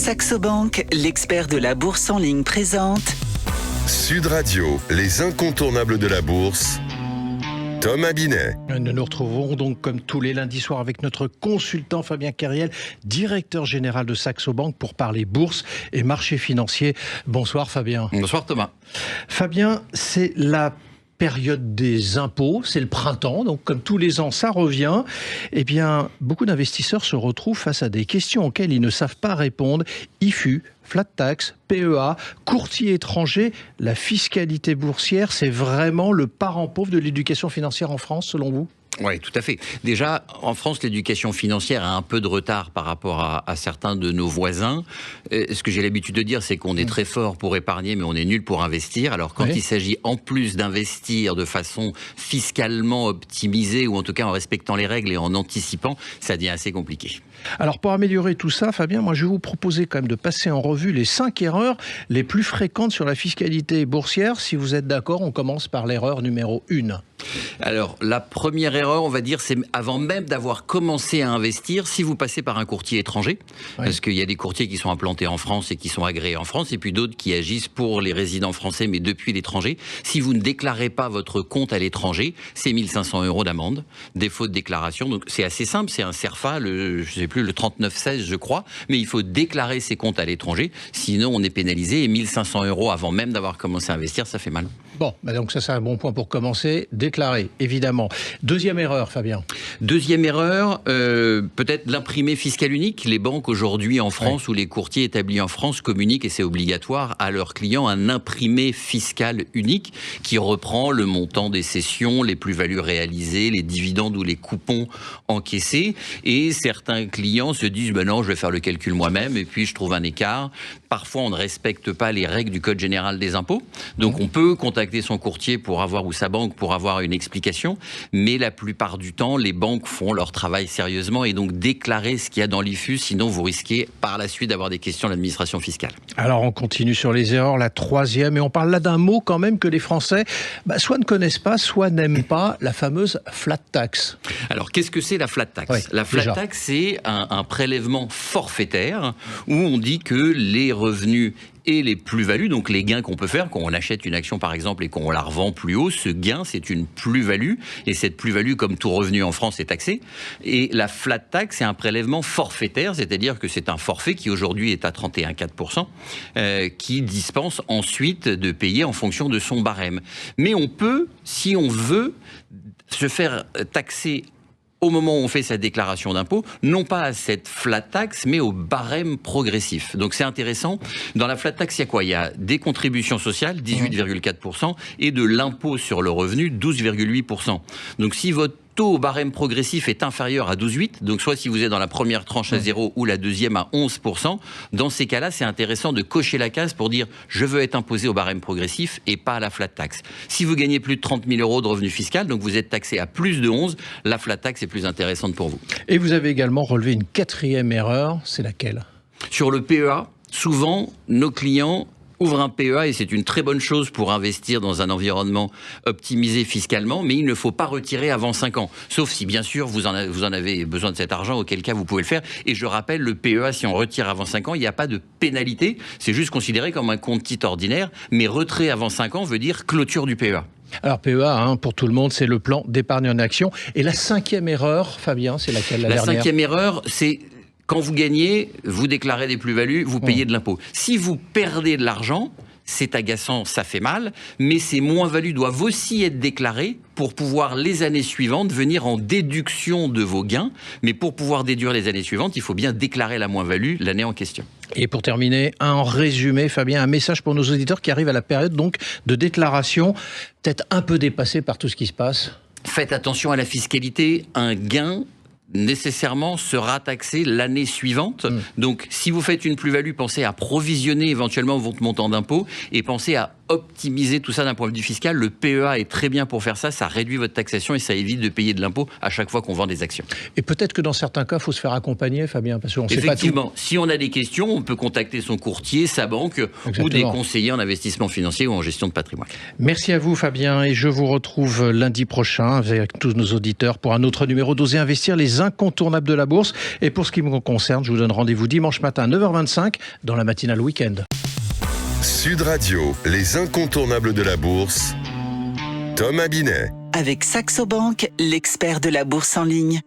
Saxo Bank, l'expert de la bourse en ligne présente Sud Radio, les incontournables de la bourse. Thomas Binet. Nous nous retrouvons donc comme tous les lundis soirs avec notre consultant Fabien Kerriel, directeur général de Saxo Bank, pour parler bourse et marché financier. Bonsoir Fabien. Bonsoir Thomas. Fabien, c'est la période des impôts, c'est le printemps, donc comme tous les ans, ça revient. Eh bien, beaucoup d'investisseurs se retrouvent face à des questions auxquelles ils ne savent pas répondre. IFU, flat tax, PEA, courtier étranger, la fiscalité boursière, c'est vraiment le parent pauvre de l'éducation financière en France, selon vous ? Oui, tout à fait. Déjà, en France, l'éducation financière a un peu de retard par rapport à certains de nos voisins. Ce que j'ai l'habitude de dire, c'est qu'on est très fort pour épargner, mais on est nul pour investir. Alors, quand il s'agit en plus d'investir de façon fiscalement optimisée, ou en tout cas en respectant les règles et en anticipant, ça devient assez compliqué. Alors, pour améliorer tout ça, Fabien, moi, je vais vous proposer quand même de passer en revue les 5 erreurs les plus fréquentes sur la fiscalité boursière. Si vous êtes d'accord, on commence par l'erreur numéro 1. Alors, la première erreur, on va dire, c'est avant même d'avoir commencé à investir, si vous passez par un courtier étranger, parce qu'il y a des courtiers qui sont implantés en France et qui sont agréés en France, et puis d'autres qui agissent pour les résidents français, mais depuis l'étranger. Si vous ne déclarez pas votre compte à l'étranger, c'est 1 500 € d'amende, défaut de déclaration. Donc, c'est assez simple, c'est un CERFA, le 3916, je crois, mais il faut déclarer ses comptes à l'étranger, sinon on est pénalisé, et 1 500 € avant même d'avoir commencé à investir, ça fait mal. Bon, donc ça c'est un bon point pour commencer. Déclarer, évidemment. Deuxième erreur, Fabien. Deuxième erreur, peut-être l'imprimé fiscal unique. Les banques aujourd'hui en France ou les courtiers établis en France communiquent, et c'est obligatoire, à leurs clients un imprimé fiscal unique qui reprend le montant des cessions, les plus-values réalisées, les dividendes ou les coupons encaissés. Et certains clients se disent non, je vais faire le calcul moi-même et puis je trouve un écart. Parfois, on ne respecte pas les règles du Code général des impôts. Donc, on peut contacter son courtier pour avoir, ou sa banque pour avoir une explication. Mais la plupart du temps, les banques font leur travail sérieusement et donc déclarez ce qu'il y a dans l'IFU. Sinon, vous risquez par la suite d'avoir des questions de l'administration fiscale. Alors, on continue sur les erreurs. La troisième, et on parle là d'un mot quand même que les Français soit ne connaissent pas, soit n'aiment pas, la fameuse flat tax. Alors, qu'est-ce que c'est la flat tax ? La flat tax, c'est un prélèvement forfaitaire où on dit que les revenus et les plus-values, donc les gains qu'on peut faire quand on achète une action par exemple et qu'on la revend plus haut, ce gain c'est une plus-value, et cette plus-value, comme tout revenu en France, est taxée. Et la flat tax, c'est un prélèvement forfaitaire, c'est-à-dire que c'est un forfait qui aujourd'hui est à 31,4%, qui dispense ensuite de payer en fonction de son barème. Mais on peut, si on veut, se faire taxer au moment où on fait sa déclaration d'impôt, non pas à cette flat tax, mais au barème progressif. Donc c'est intéressant. Dans la flat tax, il y a quoi ? Il y a des contributions sociales, 18,4%, et de l'impôt sur le revenu, 12,8%. Donc si votre taux au barème progressif est inférieur à 12,8, donc soit si vous êtes dans la première tranche à 0 ou la deuxième à 11%, dans ces cas-là, c'est intéressant de cocher la case pour dire « je veux être imposé au barème progressif et pas à la flat tax ». Si vous gagnez plus de 30 000 € de revenu fiscal, donc vous êtes taxé à plus de 11, la flat tax est plus intéressante pour vous. Et vous avez également relevé une quatrième erreur, c'est laquelle ? Sur le PEA, souvent, nos clients ouvre un PEA et c'est une très bonne chose pour investir dans un environnement optimisé fiscalement, mais il ne faut pas retirer avant 5 ans. Sauf si, bien sûr, vous en avez besoin de cet argent, auquel cas vous pouvez le faire. Et je rappelle, le PEA, si on retire avant 5 ans, il n'y a pas de pénalité. C'est juste considéré comme un compte titre ordinaire, mais retrait avant 5 ans veut dire clôture du PEA. Alors PEA, pour tout le monde, c'est le plan d'épargne en action. Et la cinquième erreur, Fabien, c'est laquelle, la dernière ? La cinquième erreur, c'est quand vous gagnez, vous déclarez des plus-values, vous payez de l'impôt. Si vous perdez de l'argent, c'est agaçant, ça fait mal, mais ces moins-values doivent aussi être déclarées pour pouvoir, les années suivantes, venir en déduction de vos gains. Mais pour pouvoir déduire les années suivantes, il faut bien déclarer la moins-value l'année en question. Et pour terminer, en résumé, Fabien, un message pour nos auditeurs qui arrivent à la période donc de déclaration, peut-être un peu dépassés par tout ce qui se passe. Faites attention à la fiscalité, un gain nécessairement sera taxé l'année suivante. Donc, si vous faites une plus-value, pensez à provisionner éventuellement votre montant d'impôt et pensez à optimiser tout ça d'un point de vue fiscal. Le PEA est très bien pour faire ça. Ça réduit votre taxation et ça évite de payer de l'impôt à chaque fois qu'on vend des actions. Et peut-être que dans certains cas, il faut se faire accompagner, Fabien, parce qu'on ne sait pas tout. Effectivement, si on a des questions, on peut contacter son courtier, sa banque ou des conseillers en investissement financier ou en gestion de patrimoine. Merci à vous, Fabien, et je vous retrouve lundi prochain avec tous nos auditeurs pour un autre numéro d'Oser Investir, les incontournables de la bourse. Et pour ce qui me concerne, je vous donne rendez-vous dimanche matin à 9h25 dans la matinale week-end. Sud Radio, les incontournables de la bourse. Thomas Binet. Avec Saxo Bank, l'expert de la bourse en ligne.